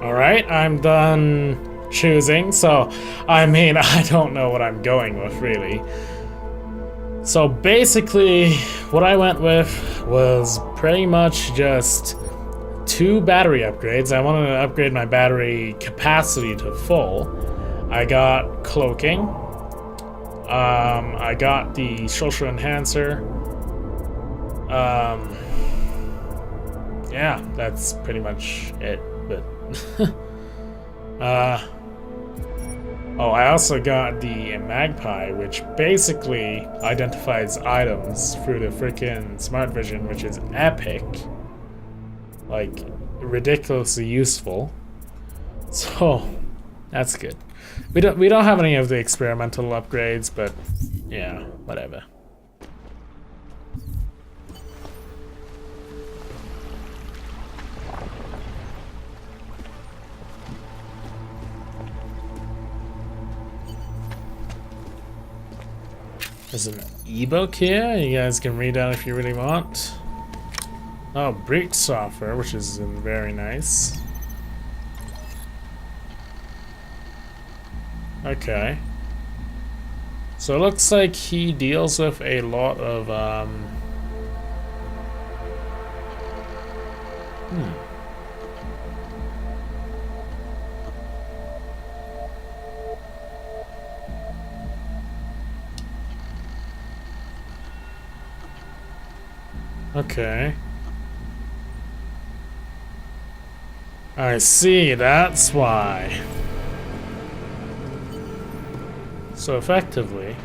Alright, I'm done choosing, so I mean, I don't know what I'm going with, really. So basically, what I went with was pretty much just 2 battery upgrades. I wanted to upgrade my battery capacity to full. I got cloaking. I got the social enhancer. Yeah, that's pretty much it, but oh, I also got the magpie, which basically identifies items through the freaking smart vision, which is epic. Like, ridiculously useful. So, that's good. We don't have any of the experimental upgrades, but yeah, whatever. There's an ebook here. You guys can read that if you really want. Oh, breach software, which is very nice. Okay. So it looks like he deals with a lot of Okay. I see, that's why. So effectively...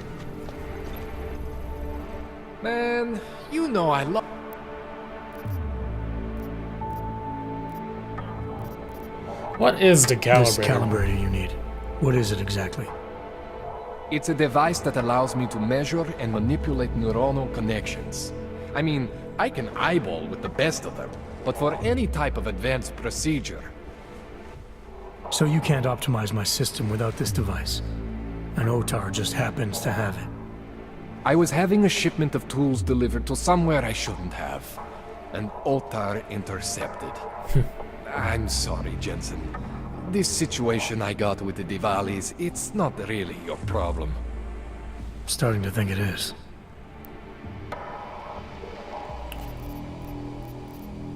Man, you know I love... What is the calibrator? This calibrator you need. What is it exactly? It's a device that allows me to measure and manipulate neuronal connections. I mean, I can eyeball with the best of them, but for any type of advanced procedure... So you can't optimize my system without this device. And Otar just happens to have it. I was having a shipment of tools delivered to somewhere I shouldn't have. And Otar intercepted. I'm sorry, Jensen. This situation I got with the Diwalis, it's not really your problem. Starting to think it is.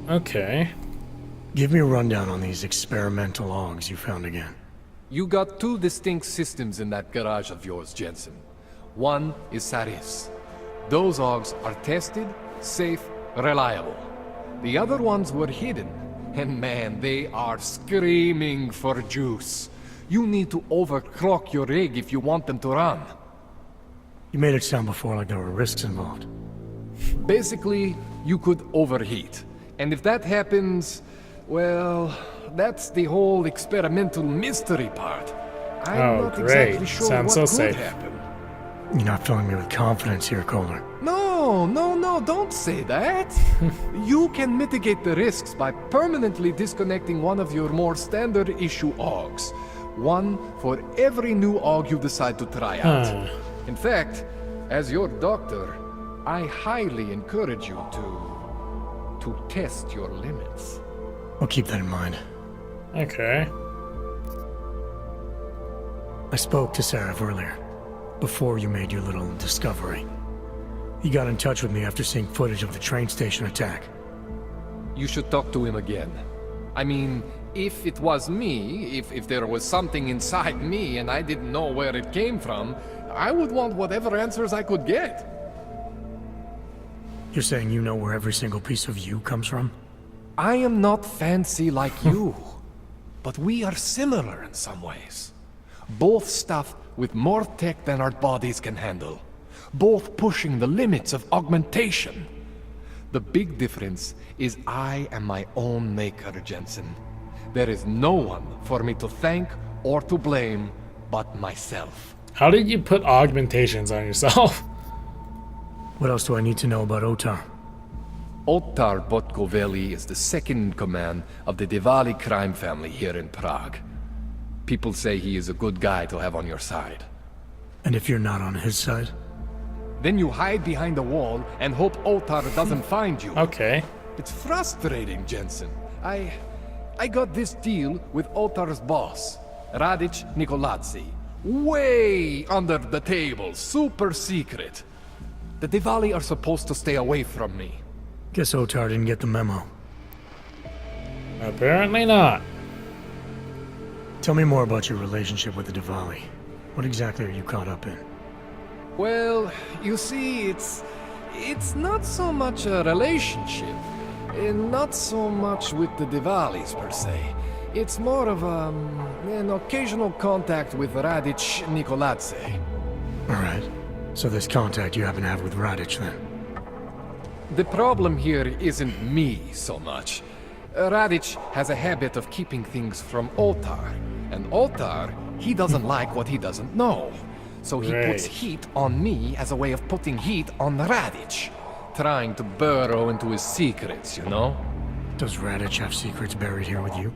Okay. Give me a rundown on these experimental logs you found again. You got 2 distinct systems in that garage of yours, Jensen. One is Saris. Those logs are tested, safe, reliable. The other ones were hidden. And man, they are screaming for juice. You need to overclock your rig if you want them to run. You made it sound before like there were risks involved. Basically, you could overheat. And if that happens, well, that's the whole experimental mystery part. I'm not exactly sure Sounds what so could safe. happen. You're not filling me with confidence here, Kohler. No, don't say that. You can mitigate the risks by permanently disconnecting one of your more standard issue AUGs. One for every new AUG you decide to try out. In fact, as your doctor, I highly encourage you to test your limits. I'll keep that in mind. Okay. I spoke to Sarah earlier, before you made your little discovery. He got in touch with me after seeing footage of the train station attack. You should talk to him again. I mean, if it was me, if there was something inside me and I didn't know where it came from, I would want whatever answers I could get. You're saying you know where every single piece of you comes from? I am not fancy like you, but we are similar in some ways. Both stuffed with more tech than our bodies can handle. Both pushing the limits of augmentation. The big difference is I am my own maker, Jensen. There is no one for me to thank or to blame but myself. How did you put augmentations on yourself? What else do I need to know about Otar? Otar Botkoveli is the second in command of the Diwali crime family here in Prague. People say he is a good guy to have on your side. And if you're not on his side? Then you hide behind a wall and hope Otar doesn't find you. Okay. It's frustrating, Jensen. I got this deal with Otar's boss, Radic Nikoladze. Way under the table, super secret. The Diwali are supposed to stay away from me. Guess Otar didn't get the memo. Apparently not. Tell me more about your relationship with the Diwali. What exactly are you caught up in? Well, you see, it's not so much a relationship. Not so much with the Diwalis, per se. It's more of an occasional contact with Radic Nikoladze. Alright. So this contact you happen to have with Radic, then? The problem here isn't me so much. Radic has a habit of keeping things from Otar. And Otar, he doesn't like what he doesn't know. So he puts heat on me as a way of putting heat on Radic. Trying to burrow into his secrets, you know? Does Radic have secrets buried here with you?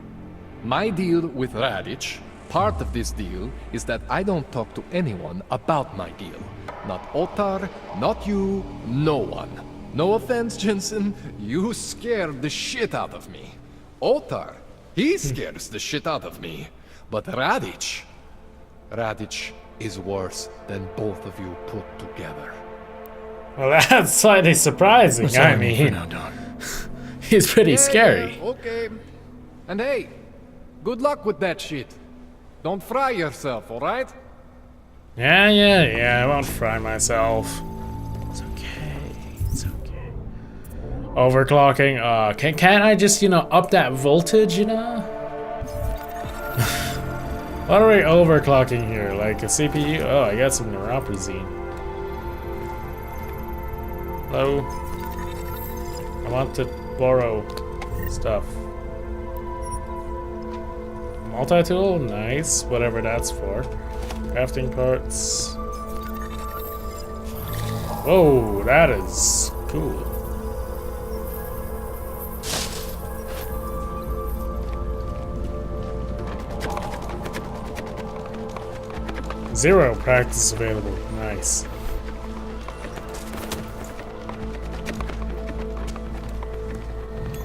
My deal with Radic, part of this deal, is that I don't talk to anyone about my deal. Not Otar, not you, no one. No offense, Jensen, you scared the shit out of me. Otar, he scares the shit out of me. But Radic is worse than both of you put together. Well, that's slightly surprising. What's that I mean for mean, now, Don? he's pretty scary. Okay. And hey, good luck with that shit. Don't fry yourself, alright? Yeah, I won't fry myself. It's okay. It's okay. Overclocking. Can't I just, up that voltage, What are we overclocking here? Like a CPU? Oh, I got some neuroprazine. Hello? I want to borrow stuff. Multi-tool? Nice. Whatever that's for. Crafting parts. Whoa, that is cool. Zero practice available. Nice.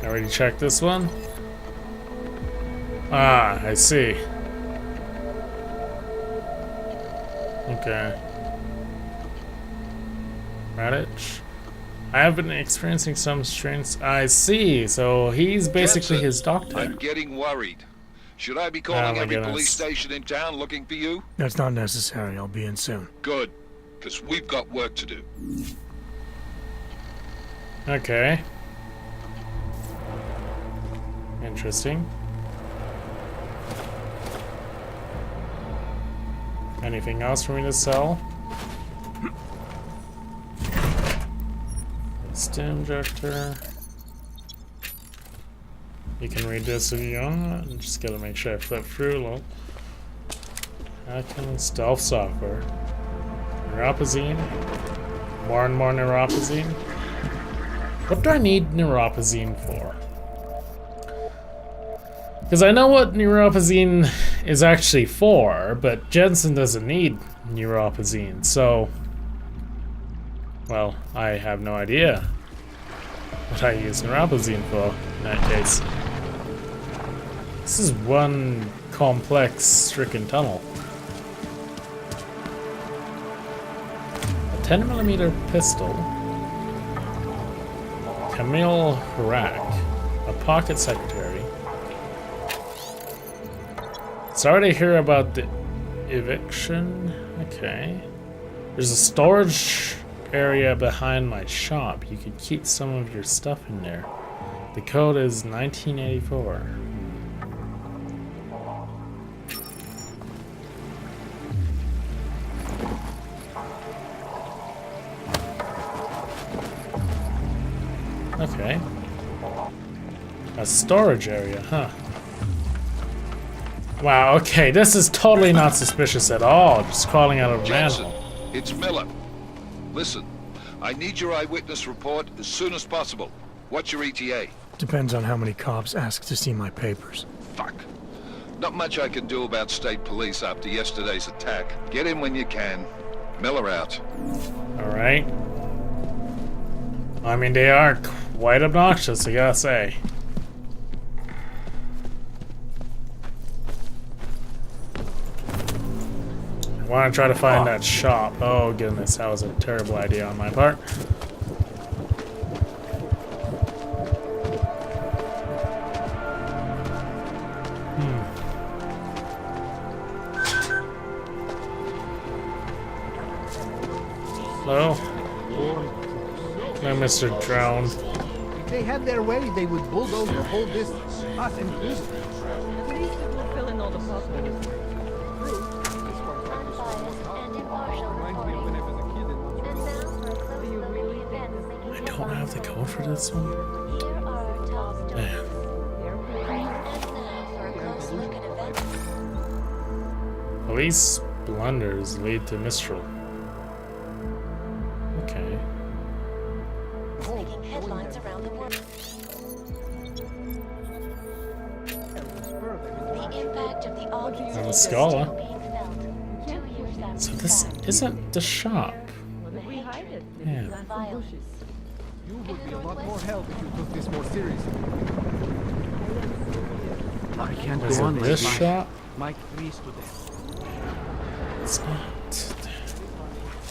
I already checked this one. Ah, I see. Okay. Radic. I have been experiencing some strange. I see. So he's basically Jensen, his doctor. I'm getting worried. Should I be calling my every goodness. police station in town looking for you? That's not necessary. I'll be in soon. Good, because we've got work to do. Okay. Interesting. Anything else for me to sell? Stim injector. You can read this if you want. I'm just gotta make sure I flip through. Look. Hacking stealth software. Neuropazine. More and more neuropazine. What do I need neuropazine for? Because I know what neuropazine is actually for, but Jensen doesn't need neuropazine, so... Well, I have no idea what I use neuropazine for in that case. This is one complex stricken tunnel. A 10mm pistol. Camille rack. A pocket secretary. Sorry to hear about the eviction. Okay. There's a storage area behind my shop. You can keep some of your stuff in there. The code is 1984. Okay. A storage area, huh? Wow, okay, this is totally not suspicious at all. Just crawling out of a Jensen, manhole. it's Miller. Listen, I need your eyewitness report as soon as possible. What's your ETA? Depends on how many cops ask to see my papers. Fuck. Not much I can do about state police after yesterday's attack. Get in when you can. Miller out. Alright. I mean, they are quite obnoxious, I gotta say. want to try to find that shop. Oh goodness, that was a terrible idea on my part. Hello? No, Mr. Drone. If they had their way, they would bulldoze the whole distance, us included. At least it will fill in all the potholes. Do you really think this? I don't have the code for this one. Man. Police blunders lead to Mistral. Okay. Making headlines around the world. The impact of the August On the is Scala. still being felt. 2 years after So this isn't the shop. What if we hide it? Yeah. Plant some bushes. You would be a lot more help if you took this more seriously. I can't Is go it on this like shop? Mike freeze to death. It's not.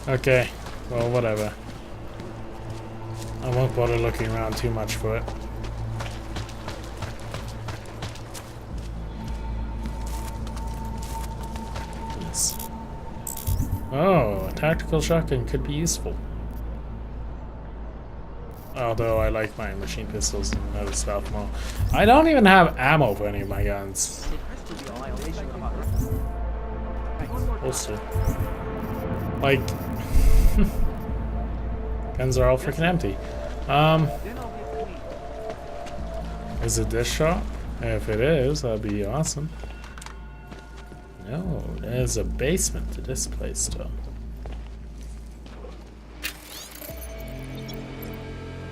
Okay. Well, whatever. I won't bother looking around too much for it. Yes. Oh, a tactical shotgun could be useful. Although I like my machine pistols and other stuff more. I don't even have ammo for any of my guns. Also, like, guns are all freaking empty. Is it this shop? If it is, that'd be awesome. No, there's a basement to this place, though.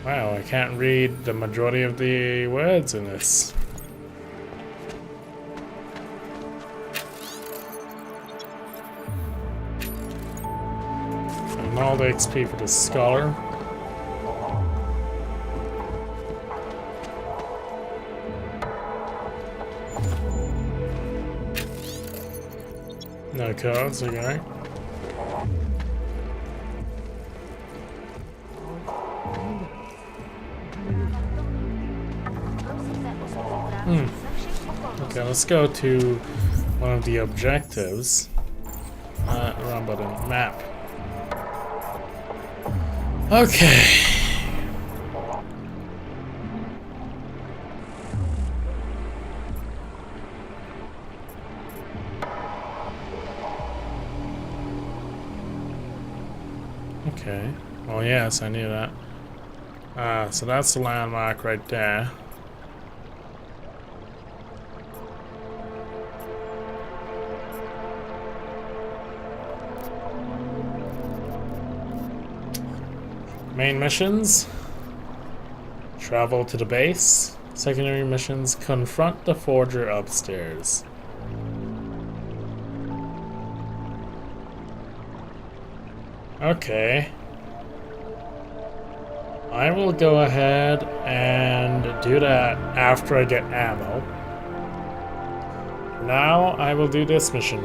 Wow, I can't read the majority of the words in this. And all the XP for the scholar. No cards, okay. Okay, let's go to one of the objectives. Wrong button. Map. Okay. Okay. Oh yes, I knew that. So that's the landmark right there. Main missions. Travel to the base. Secondary missions. Confront the forger upstairs. Okay. I will go ahead and do that after I get ammo. Now I will do this mission.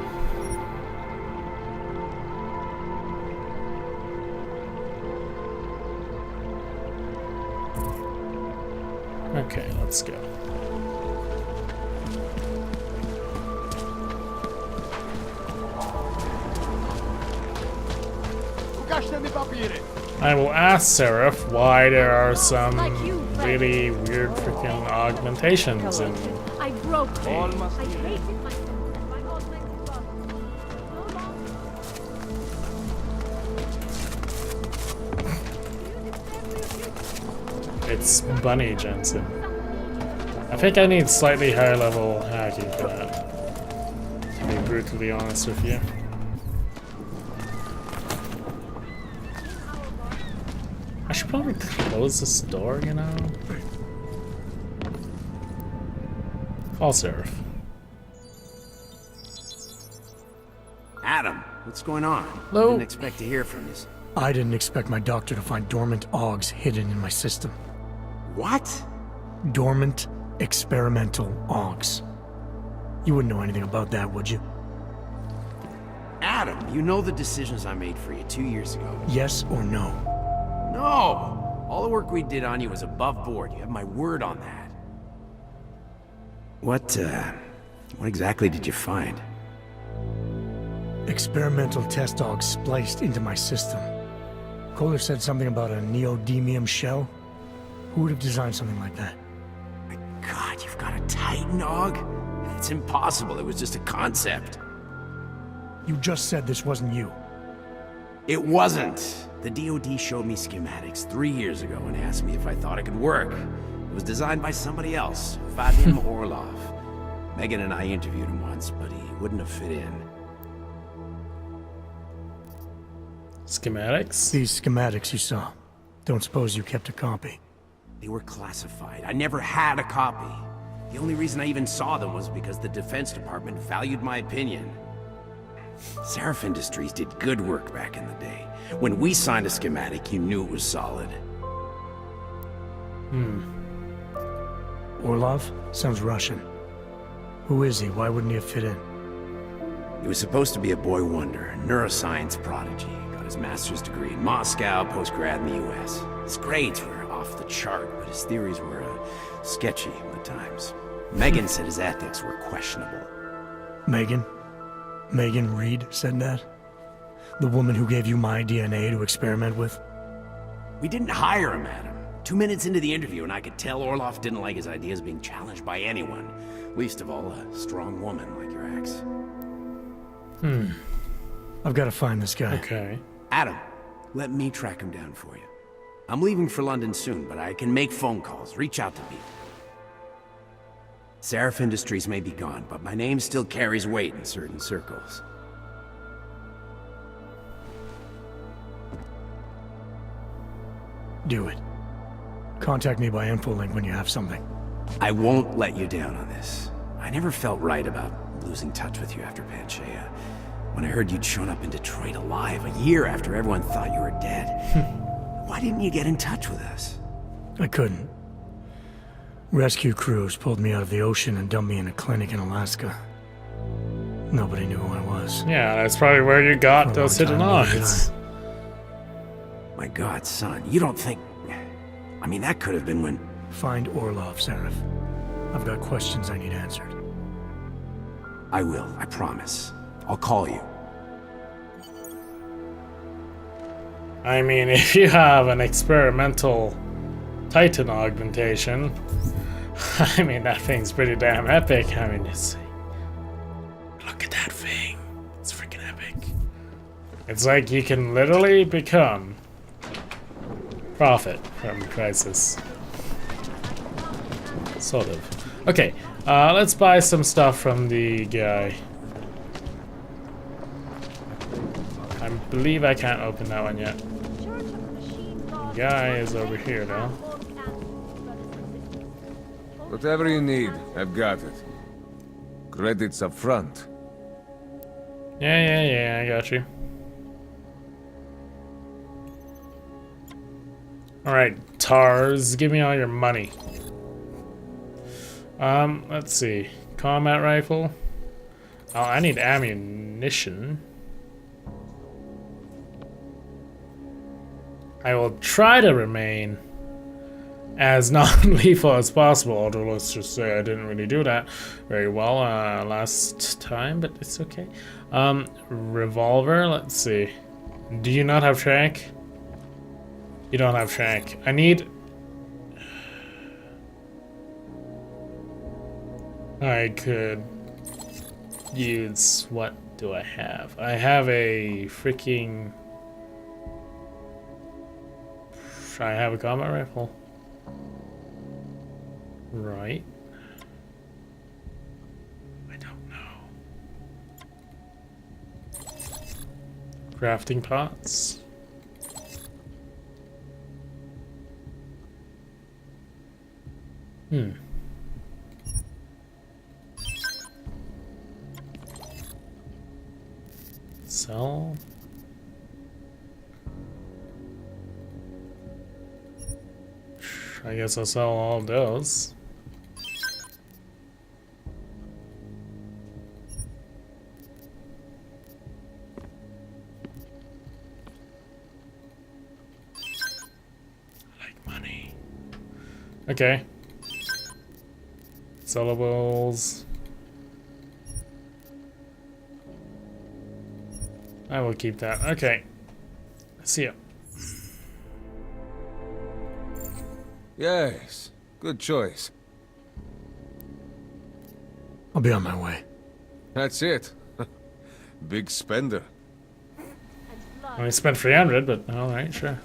Okay, let's go. I will ask Seraph why there are some really weird freaking augmentations in I broke it. I hated myself. My whole life was It's Bunny Jensen. I think I need slightly higher level hacking for that, to be brutally honest with you. I should probably close this door, you know? Call Seraph. Adam, what's going on? Hello? Didn't expect to hear from you. I didn't expect my doctor to find dormant augs hidden in my system. What? Dormant experimental augs. You wouldn't know anything about that, would you? Adam, you know the decisions I made for you 2 years ago. Yes or no? No! All the work we did on you was above board. You have my word on that. What exactly did you find? Experimental test dogs spliced into my system. Kohler said something about a neodymium shell. Who would have designed something like that? My God, you've got a Titan dog? It's impossible. It was just a concept. You just said this wasn't you. It wasn't. The DoD showed me schematics 3 years ago and asked me if I thought it could work. It was designed by somebody else, Vadim Orlov. Megan and I interviewed him once, but he wouldn't have fit in. Schematics? These schematics you saw. Don't suppose you kept a copy? They were classified. I never had a copy. The only reason I even saw them was because the Defense Department valued my opinion. Seraph Industries did good work back in the day. When we signed a schematic, you knew it was solid. Orlov? Sounds Russian. Who is he? Why wouldn't he have fit in? He was supposed to be a boy wonder, a neuroscience prodigy. Got his master's degree in Moscow, post-grad in the US. His grades were off the chart, but his theories were sketchy at times. Megan said his ethics were questionable. Megan? Megan Reed said that? The woman who gave you my DNA to experiment with? We didn't hire him, Adam. 2 minutes into the interview, and I could tell Orlov didn't like his ideas being challenged by anyone. Least of all, a strong woman like your ex. I've got to find this guy. Okay. Adam, let me track him down for you. I'm leaving for London soon, but I can make phone calls, reach out to people. Seraph Industries may be gone, but my name still carries weight in certain circles. Do it. Contact me by infolink when you have something. I won't let you down on this. I never felt right about losing touch with you after Panchea. When I heard you'd shown up in Detroit alive a year after everyone thought you were dead. Why didn't you get in touch with us? I couldn't. Rescue crews pulled me out of the ocean and dumped me in a clinic in Alaska. Nobody knew who I was. Yeah, that's probably where you got those hidden odds. My God, son, you don't think... I mean, that could have been when... Find Orlov, Seraph. I've got questions I need answered. I will, I promise. I'll call you. I mean, if you have an experimental Titan augmentation, I mean, that thing's pretty damn epic. I mean, look at that thing. It's freaking epic. It's like you can literally become Prophet from Crisis. Sort of. Okay, let's buy some stuff from the guy. I believe I can't open that one yet. The guy is over here now. Whatever you need, I've got it. Credits up front. Yeah, I got you. Alright, TARS, give me all your money. Let's see. Combat rifle. Oh, I need ammunition. I will try to remain as non-lethal as possible, although let's just say I didn't really do that very well last time, but it's okay. Revolver, let's see. Do you not have shank? You don't have shank. I need... I could use... What do I have? I have a freaking... I have a combat rifle. Right. I don't know. Crafting pots. Sell. I guess I'll sell all those. Okay. Syllables. I will keep that. Okay. See ya. Yes, good choice. I'll be on my way. That's it. Big spender. I only spent 300, but alright, sure.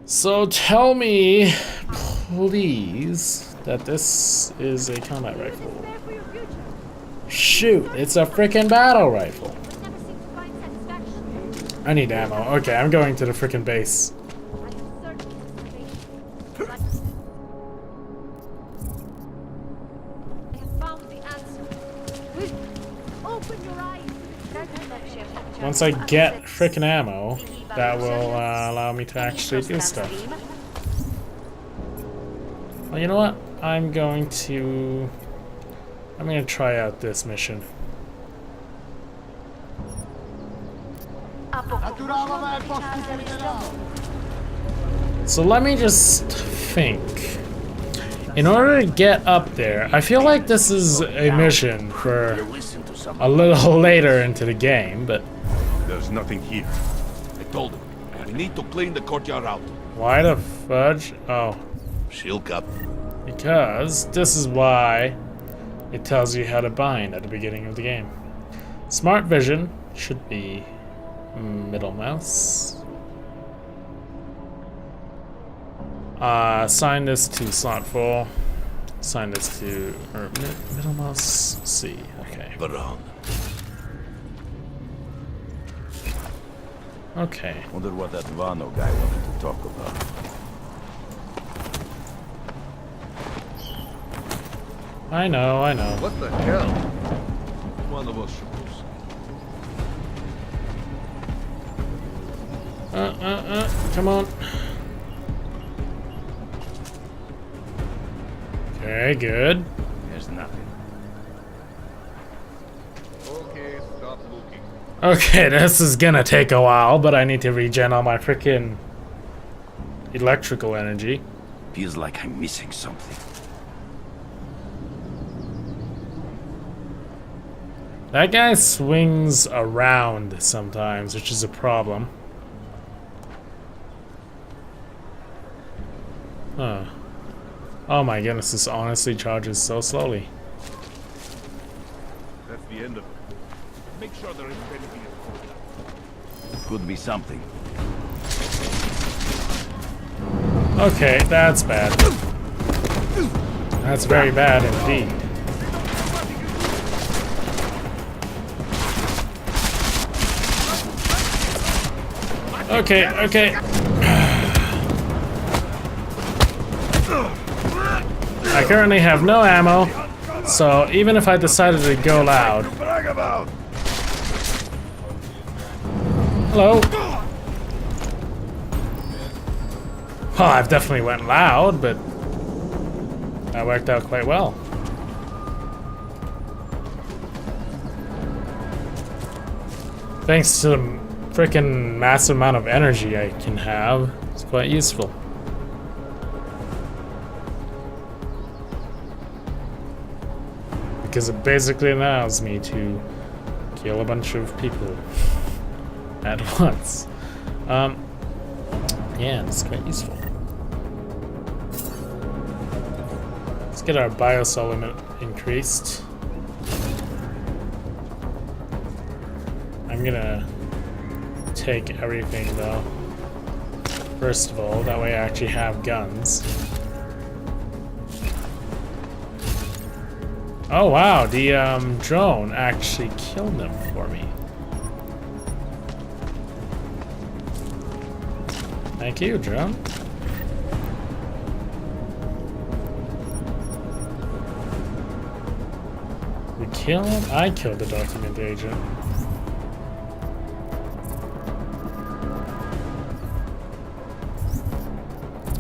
So tell me, please, that this is a combat rifle. Shoot, it's a frickin' battle rifle. I need ammo. Okay, I'm going to the frickin' base. Once I get frickin' ammo, that will allow me to actually do stuff. Well, you know what? I'm gonna try out this mission. So let me just think. In order to get up there, I feel like this is a mission for a little later into the game, but there's nothing here. I told him we need to clean the courtyard out. Why the fudge? Oh. Silk up. Because this is why it tells you how to bind at the beginning of the game. Smart vision should be middle mouse. Assign this to slot 4. Assign this to middle mouse C. Okay. Okay. Wonder what that Vano guy wanted to talk about. I know. What the hell? One of us supposed. Come on. Okay, good. There's nothing. Okay, stop looking. Okay, this is gonna take a while, but I need to regen all my frickin' electrical energy. Feels like I'm missing something. That guy swings around sometimes, which is a problem. Huh. Oh my goodness, this honestly charges so slowly. That's the end of it. Make sure there isn't anything else. Could be something. Okay, that's bad. That's very bad indeed. Okay. I currently have no ammo, so even if I decided to go loud. Hello? Well, I've definitely went loud, but that worked out quite well. Thanks to the freaking massive amount of energy I can have, it's quite useful. Because it basically allows me to kill a bunch of people at once. Yeah, it's quite useful. Let's get our biosol limit increased. I'm gonna take everything though. First of all, that way I actually have guns. Oh wow, the drone actually killed them for me. Thank you, drone. We killed? I killed the document agent.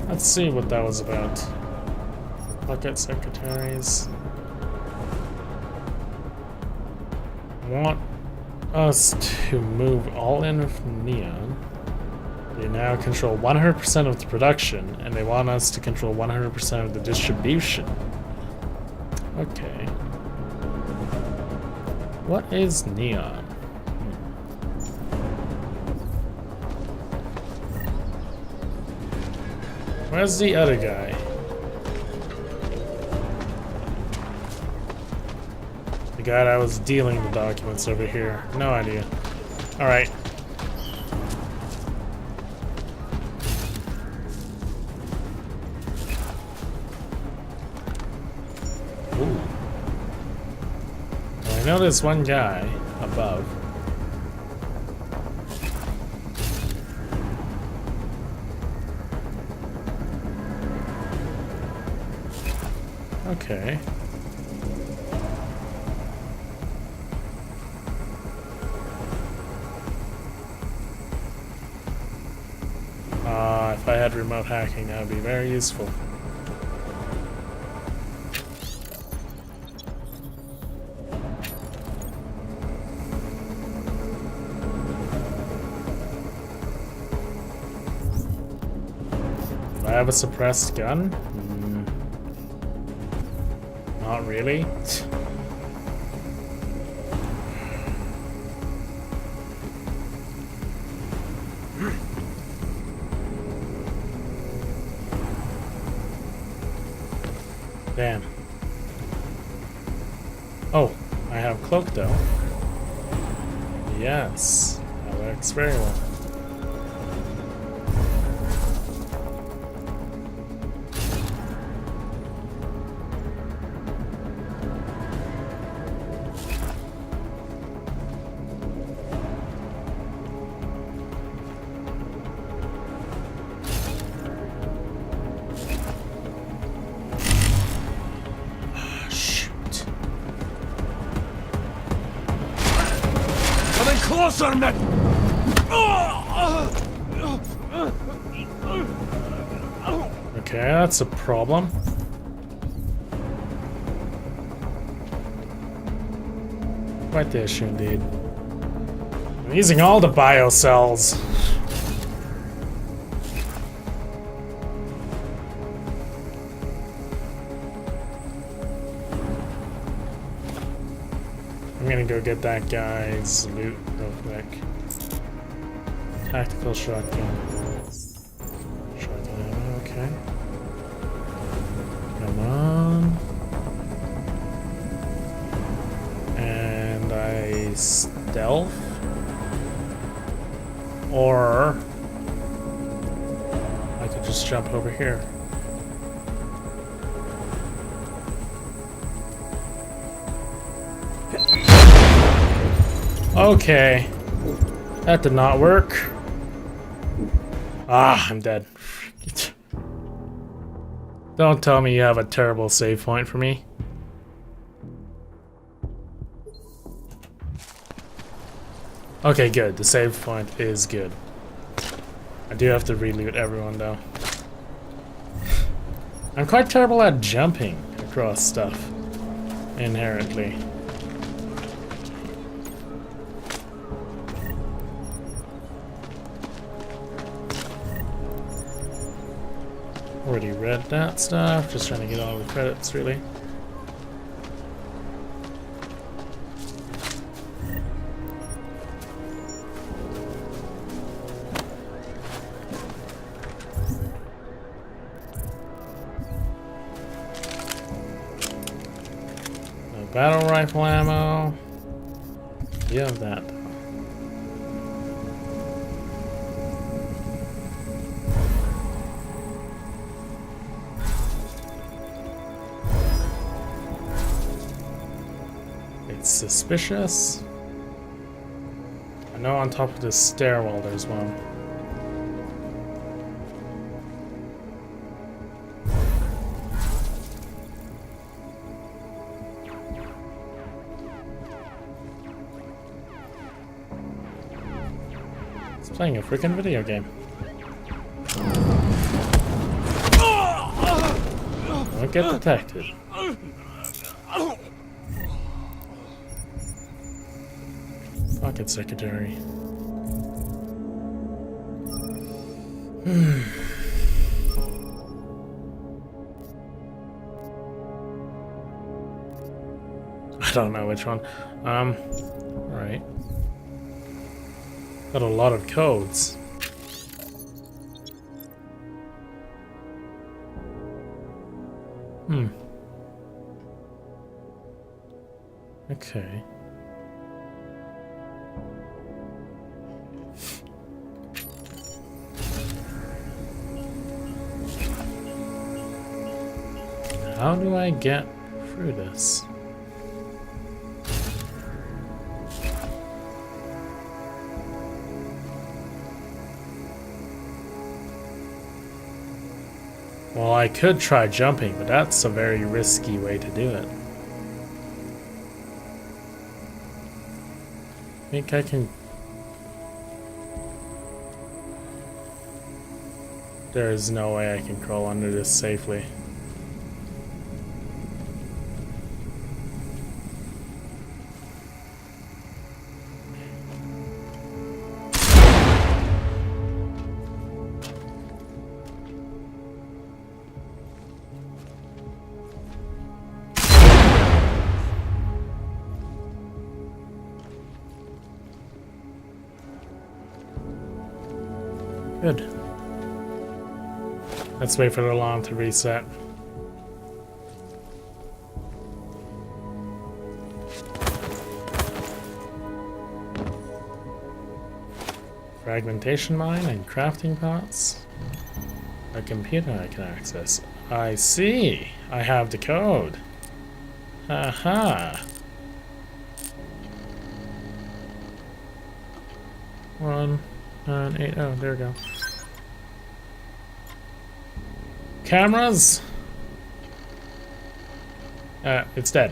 Let's see what that was about. Bucket secretaries. Want us to move all in with neon. We now control 100% of the production, and they want us to control 100% of the distribution. Okay. What is neon? Where's the other guy? The guy that was dealing the documents over here. No idea. Alright. Ooh. Well, I know there's one guy above. Okay. If I had remote hacking, that would be very useful. Do I have a suppressed gun? Not really. Damn. Oh, I have cloak though. Yes, that works very well. Closer, man! Okay, that's a problem. Quite the issue indeed. I'm using all the biocells. I'm gonna go get that guy's loot real quick. Tactical shotgun. Shotgun ammo, okay. Come on. And I stealth? Or I could just jump over here. Okay, that did not work. Ah, I'm dead. Don't tell me you have a terrible save point for me. Okay, good. The save point is good. I do have to reloot everyone though. I'm quite terrible at jumping across stuff, inherently. Already read that stuff, just trying to get all the credits, really. No battle rifle ammo. You have that. Suspicious. I know on top of this stairwell there's one. It's playing a freaking video game. Don't get detected. Pocket secretary. I don't know which one. Right. Got a lot of codes. Okay. How do I get through this? Well, I could try jumping, but that's a very risky way to do it. I think I can... There is no way I can crawl under this safely. Good. Let's wait for the alarm to reset. Fragmentation mine and crafting parts. A computer I can access. I see. I have the code. Aha. 1980. There we go. Cameras. It's dead.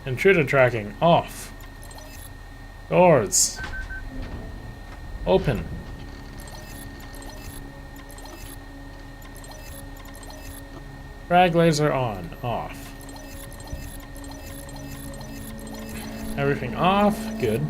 Intruder tracking off. Doors open. Frag laser on. Off. Everything off. Good.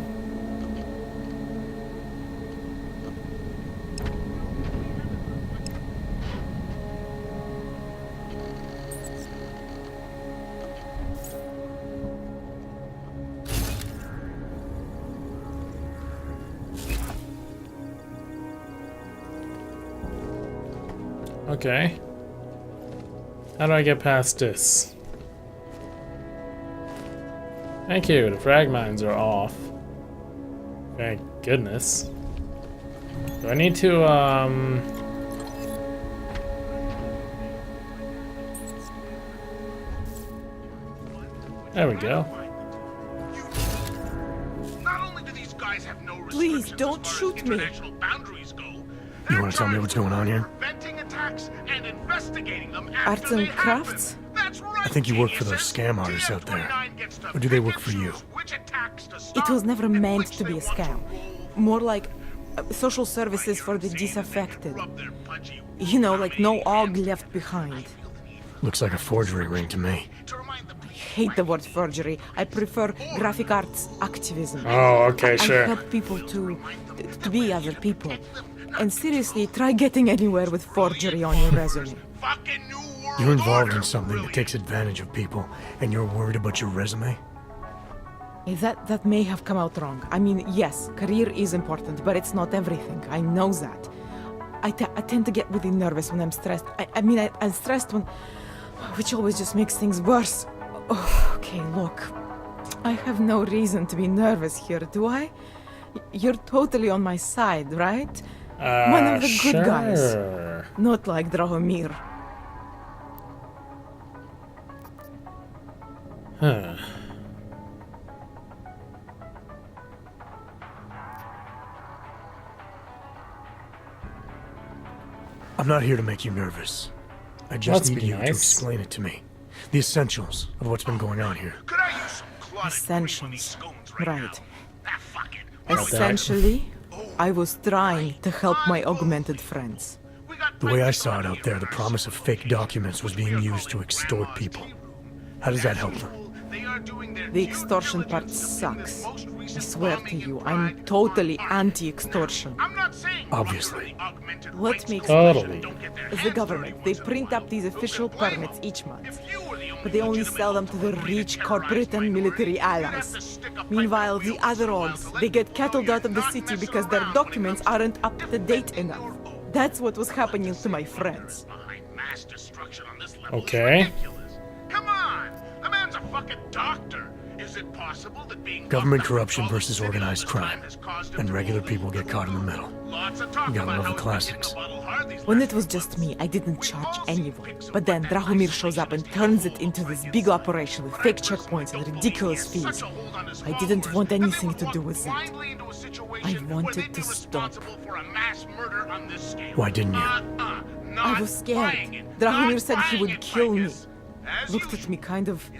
Okay. How do I get past this? Thank you, the frag mines are off. Thank goodness. Do I need to, There we go. Please don't shoot me. You want to tell me what's going on here? Arts and crafts? I think you work for those scam artists out there. Or do they work for you? It was never meant to be a scam. More like social services for the disaffected. You know, like no og left behind. Looks like a forgery ring to me. I hate the word forgery. I prefer graphic arts activism. Oh, okay, sure. I help people to be other people. And seriously, try getting anywhere with forgery on your resume. You're involved in something that takes advantage of people, and you're worried about your resume? That may have come out wrong. I mean, yes, career is important, but it's not everything. I know that. I tend to get really nervous when I'm stressed. I'm stressed when... which always just makes things worse. Oh, okay, look. I have no reason to be nervous here, do I? You're totally on my side, right? One of the good guys. Not like Drahomir. Huh. I'm not here to make you nervous. I just need you to explain it to me. The essentials of what's been going on here. Essentials. Right. Essentially, I was trying to help my augmented friends. The way I saw it out there, the promise of fake documents was being used to extort people. How does that help them? The extortion part sucks. I swear to you, I'm totally anti-extortion. Obviously. What makes Totally. is the government. They print up these official permits each month, but they only sell them to the rich corporate and military allies. Meanwhile, the other orgs, they get cattled out of the city because their documents aren't up to date enough. That's what was happening to my friends. Okay. Come on! The man's a fucking doctor. Is it possible that being Government corruption versus organized crime. And regular people get caught in the middle. You gotta love the classics. When it was just me, I didn't charge anyone. But then Drahomir shows up and turns it into this big operation with fake checkpoints and ridiculous fees. I didn't want anything to do with that. I wanted to stop. Why didn't you? I was scared. Drahomir said he would kill me. Looked at me kind of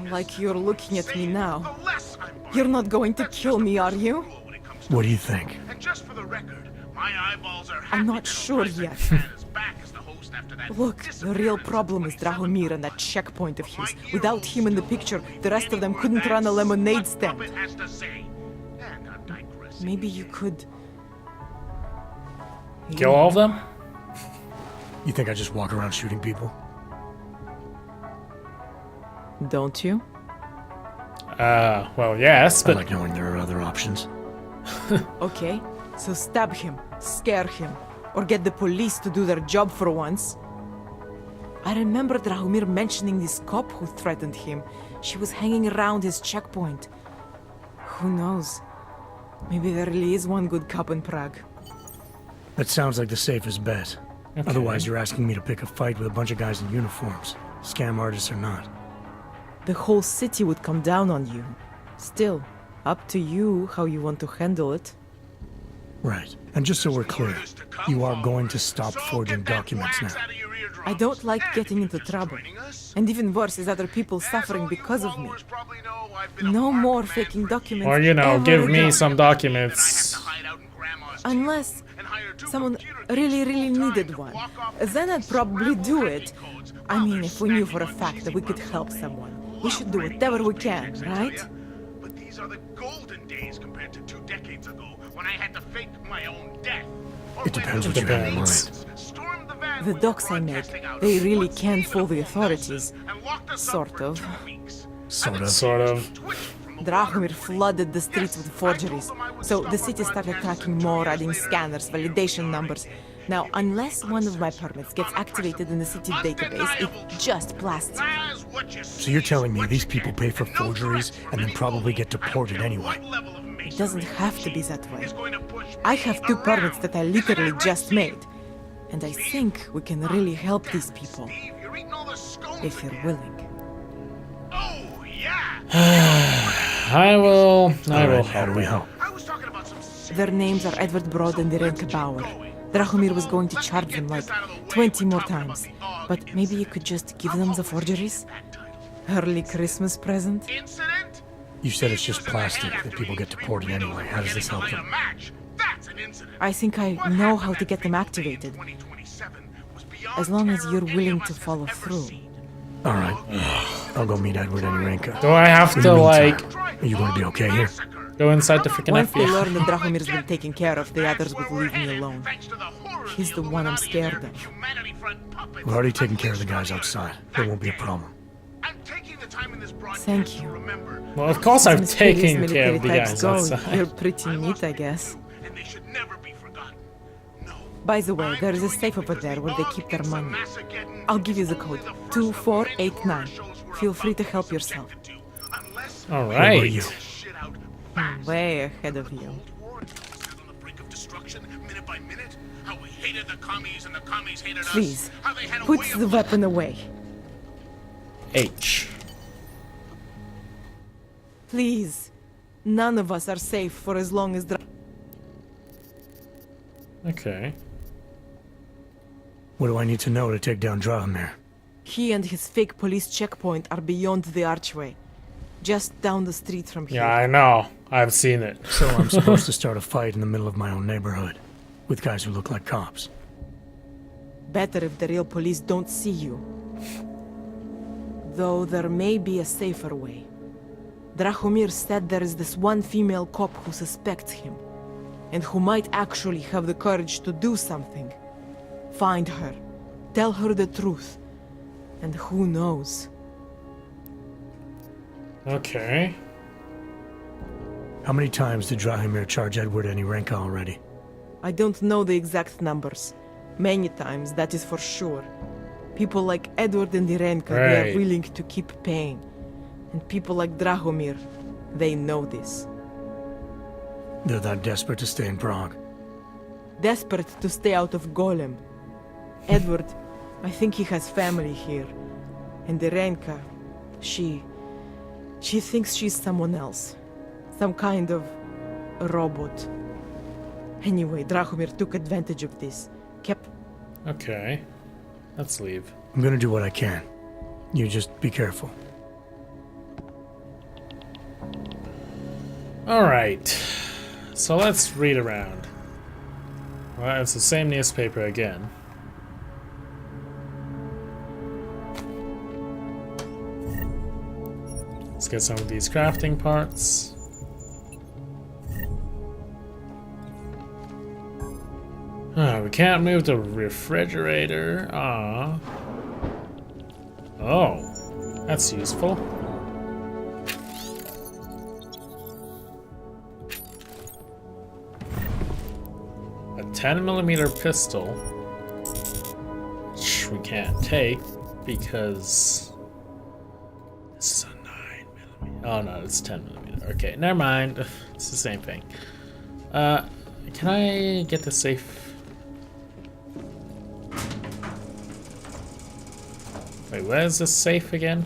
like you're looking at me now. You're not going to kill me, are you? What do you think? I'm not sure yet. Look, the real problem is Drahomir and that checkpoint of his. Without him in the picture, the rest of them couldn't run a lemonade stand. Maybe you could... Kill all of them? You think I just walk around shooting people? Don't you? Well, yes, I but... like knowing there are other options. Okay, so stab him, scare him, or get the police to do their job for once. I remember Drahomir mentioning this cop who threatened him. She was hanging around his checkpoint. Who knows? Maybe there really is one good cop in Prague. That sounds like the safest bet. Okay. Otherwise, you're asking me to pick a fight with a bunch of guys in uniforms. Scam artists or not. The whole city would come down on you. Still, up to you how you want to handle it. Right. And just so we're clear, you are going to stop forging documents now. I don't like getting into trouble. And even worse is other people suffering because of me. No more faking documents. Or, you know, ever give me again. some documents. Unless someone really needed one. Then I'd probably do it. I mean, if we knew for a fact that we could help someone. We should do whatever we can, right? But these are the golden days compared to 2 decades ago when I had to fake my own death. It depends what you have in mind. The docs I make, they really can fool the authorities. Sort of. Sort of. Drahomir flooded the streets with forgeries, so the city started tracking more, adding scanners, validation numbers. Now, unless one of my permits gets activated in the city database, it just blasts you. So you're telling me these people pay for forgeries and then probably get deported anyway? It doesn't have to be that way. I have 2 permits that I literally just made. And I think we can really help these people. If you're willing. I will How do we help? Their names are Edward Broad and Irenka Bauer. Drahomir was going to charge them like 20 more times. But maybe you could just give them the forgeries? Early Christmas present? You said it's just plastic that people get deported anyway. How does this help them? I think I know how to get them activated. As long as you're willing to follow through. Alright. I'll go meet Edward and Irenka. Do I have to, like, Are you going to be okay here? go inside the freaking Once they FBI? learn that Drahomir's been taken care of, the others will leave me alone. He's the one I'm scared of. We've already taken care of the guys outside. There won't be a problem. Thank you. Well, of course I've As mysterious taken care of the military types guys go, outside. You're pretty neat, I guess. By the way, there is a safe over there where they keep their money. I'll give you the code. 2489. Feel free to help yourself. Alright. Way ahead of you. Please, put the weapon away. H. Please. None of us are safe for as long as Okay. What do I need to know to take down Drahomir? He and his fake police checkpoint are beyond the archway. Just down the street from here. Yeah, I know. I've seen it. So I'm supposed to start a fight in the middle of my own neighborhood. With guys who look like cops. Better if the real police don't see you. Though there may be a safer way. Drahomir said there is this one female cop who suspects him, and who might actually have the courage to do something. Find her, tell her the truth, and who knows? Okay. How many times did Drahomir charge Edward and Irenka already? I don't know the exact numbers. Many times, that is for sure. People like Edward and Irenka, they Right. are willing to keep paying. And people like Drahomir, they know this. They're that desperate to stay in Prague. Desperate to stay out of Golem. Edward, I think he has family here. And Irenka, she thinks she's someone else. Some kind of robot. Anyway, Drahomir took advantage of this. Kept... Okay. Let's leave. I'm gonna do what I can. You just be careful. Alright. So let's read around. Well, it's the same newspaper again. Let's get some of these crafting parts. We can't move the refrigerator. Oh, that's useful. A 10mm pistol, which we can't take because this is a 9mm. Oh no, it's 10mm. Okay, never mind. It's the same thing. Can I get the safe? Wait, where's the safe again?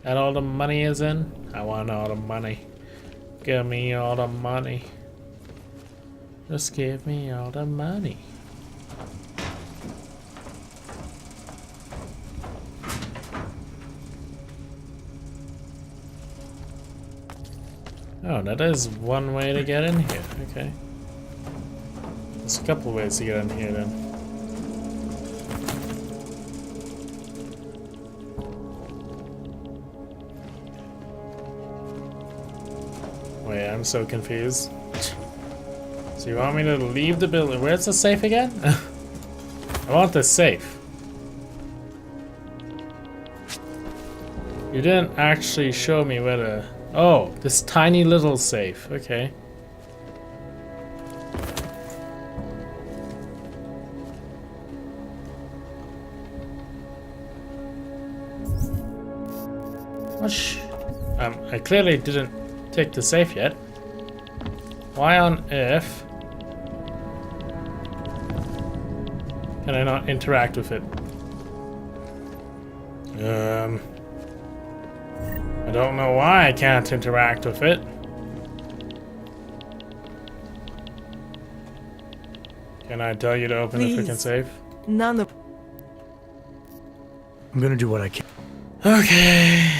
That all the money is in? I want all the money. Give me all the money. Just give me all the money. Oh, that is one way to get in here. Okay. There's a couple ways to get in here then. Wait, I'm so confused. So you want me to leave the building? Where's the safe again? I want the safe. You didn't actually show me where the... Oh, this tiny little safe. Okay. What? I clearly didn't take the safe yet. Why on earth can I not interact with it? I don't know why I can't interact with it. Can I tell you to open the freaking safe? None of... I'm gonna do what I can. Okay.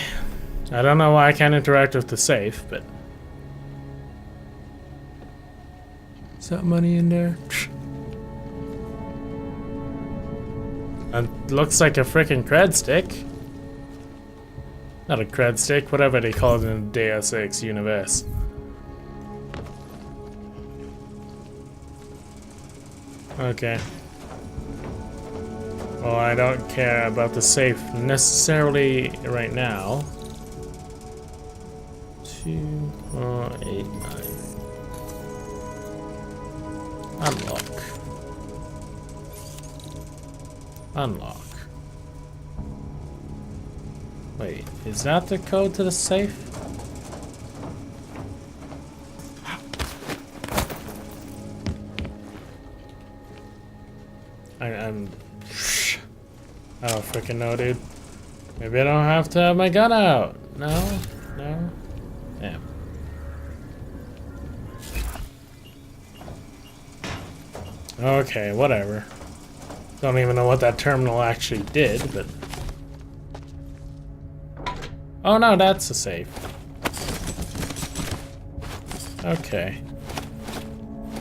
I don't know why I can't interact with the safe, but... Is that money in there? It looks like a freaking cred stick. Not a cred stick, whatever they call it in the Deus Ex universe. Okay. Well, I don't care about the safe necessarily right now. 2, 4, 8, 9. Unlock. Unlock. Wait, is that the code to the safe? I don't freaking know, dude. Maybe I don't have to have my gun out. No? No? Damn. Okay, whatever. Don't even know what that terminal actually did, but... Oh no, that's a safe. Okay.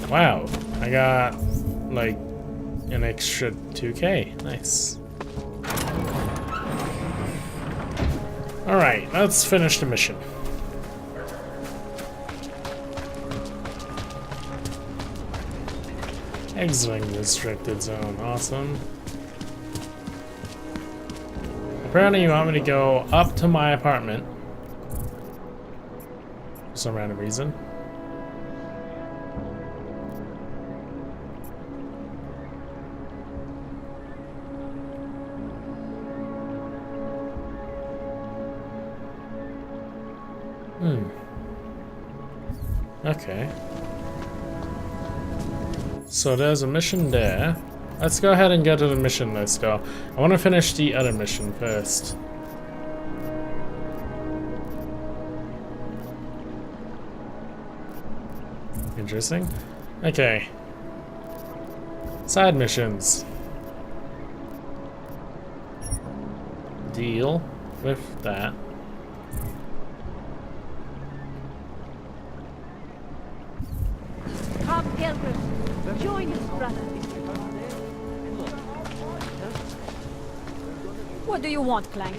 Wow, I got, like, an extra 2K. Nice. Alright, let's finish the mission. Exiting the restricted zone. Awesome. Apparently you want me to go up to my apartment. For some random reason. Okay. So there's a mission there. Let's go ahead and go to the mission list, though. I want to finish the other mission first. Interesting. Okay. Side missions. Deal with that. Come, Pilgrim. Join us, brother. What do you want, Clank?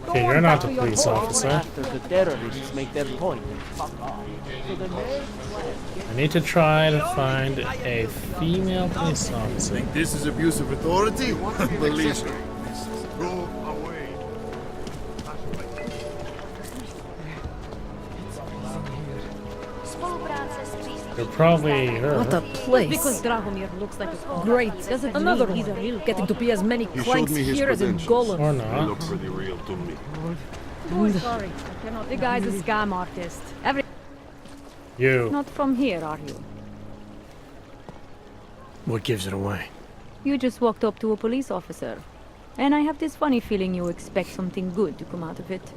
Okay, you're not a police officer. After the terrorists make their point, fuck off. So the mayor's plan. I need to try to find a female police officer. This is abuse of authority? Believe me. Go away. You're probably her. What a place. Because Drahomir looks like a Great. Doesn't Another mean he's one. a real Getting to be as many clanks here as in Golem. Or They not. look pretty real to me. Oh, sorry. I cannot. The guy's a scam artist. You. Not from here, are you? What gives it away? You just walked up to a police officer. And I have this funny feeling you expect something good to come out of it.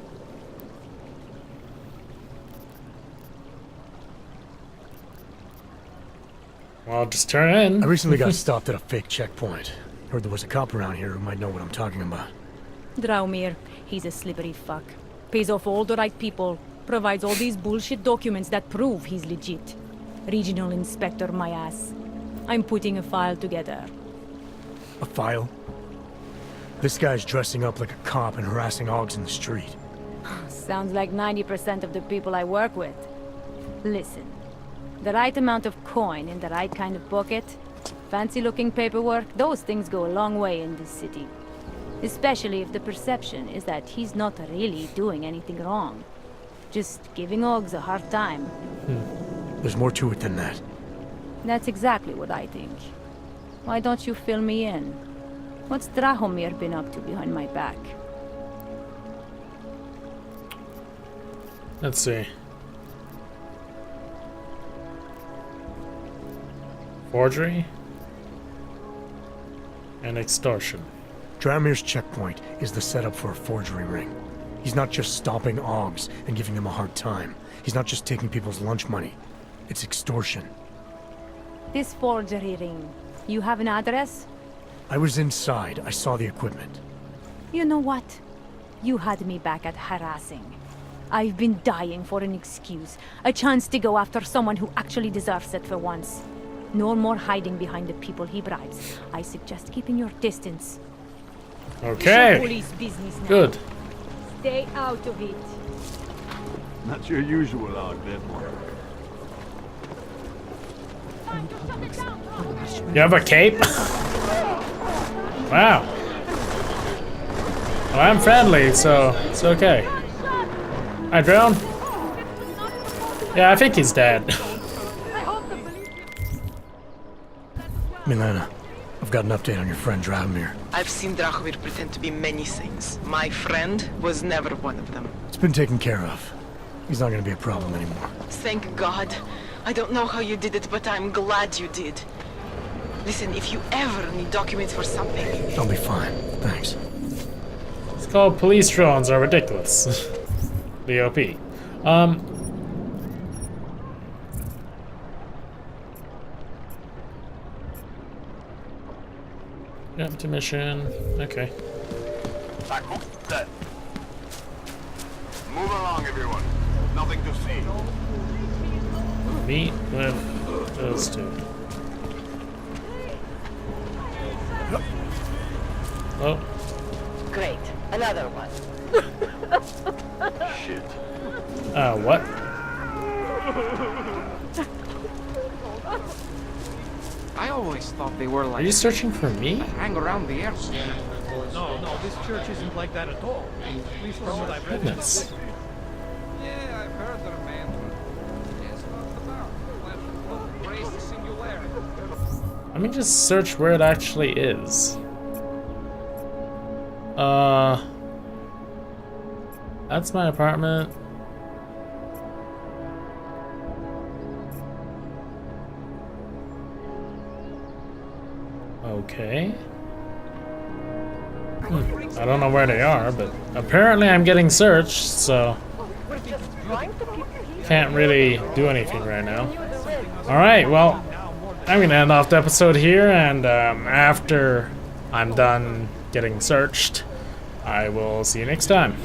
Well, just turn in. I recently got stopped at a fake checkpoint. Heard there was a cop around here who might know what I'm talking about. Draumir, he's a slippery fuck. Pays off all the right people. Provides all these bullshit documents that prove he's legit. Regional inspector, my ass. I'm putting a file together. A file? This guy's dressing up like a cop and harassing hogs in the street. Sounds like 90% of the people I work with. Listen, the right amount of coin in the right kind of pocket, fancy-looking paperwork, those things go a long way in this city. Especially if the perception is that he's not really doing anything wrong. Just giving Oggs a hard time. There's more to it than that. That's exactly what I think. Why don't you fill me in? What's Drahomir been up to behind my back? Let's see. Forgery and extortion. Dramir's checkpoint is the setup for a forgery ring. He's not just stopping Oggs and giving them a hard time. He's not just taking people's lunch money. It's extortion. This forgery ring. You have an address? I was inside. I saw the equipment. You know what? You had me back at harassing. I've been dying for an excuse. A chance to go after someone who actually deserves it for once. No more hiding behind the people he bribes. I suggest keeping your distance. Okay. Police business now. Good. Stay out of it. Not your usual Og, that one. You have a cape? Wow. Well, I'm friendly, so it's okay. Hi, drone. Yeah, I think he's dead. Milena, I've got an update on your friend Drahomir. I've seen Drahomir pretend to be many things. My friend was never one of them. It's been taken care of. He's not gonna be a problem anymore. Thank God. I don't know how you did it, but I'm glad you did. Listen, if you ever need documents for something... I'll be fine. Thanks. It's called police drones are ridiculous. The OP. Empty mission. Okay. Move along, everyone. Nothing to see. Meet with those two. Oh. Great. Another one. Shit. What? I always thought they were like... Are you searching for me? Hang around the airport. No, this church isn't like that at all. At least from what I've read. Goodness. Yeah, I've heard they're man. Guess what about? Raise the singularity. Let me just search where it actually is. That's my apartment. Okay. I don't know where they are, but apparently I'm getting searched, so can't really do anything right now. Alright, well, I'm gonna end off the episode here, and after I'm done getting searched, I will see you next time.